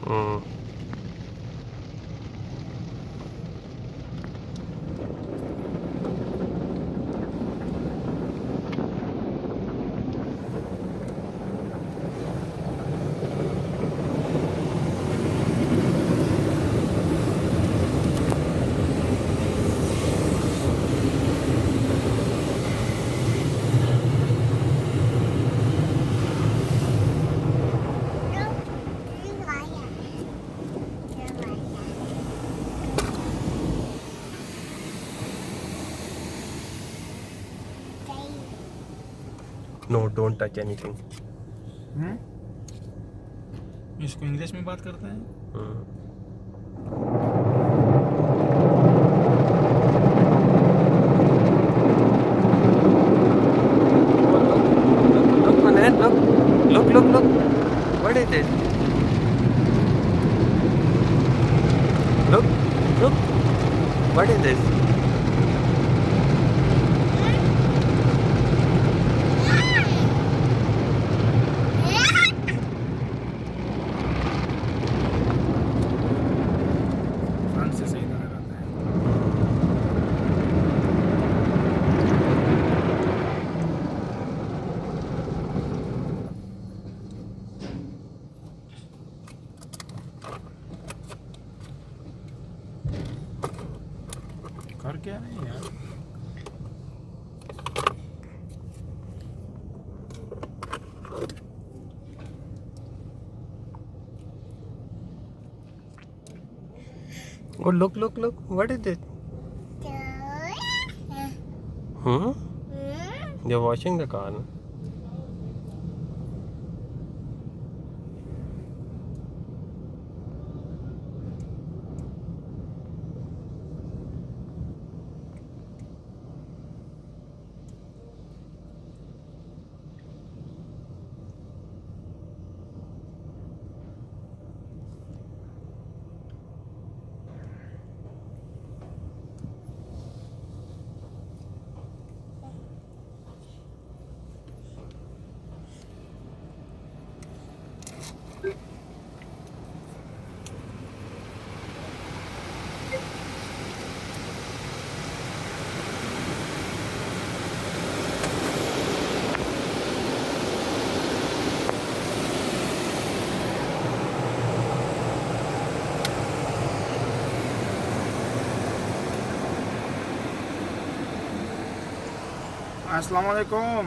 Mm. No, don't touch anything. इसको English में बात करते हैं। Mm. Look, Kunail, look. What is it? Look. What is this? Front से सही नजर आता है। कर क्या रहे हैं यार? Oh, look. What is this? Hmm? They're washing the car. No? अस्सलाम वालेकुम।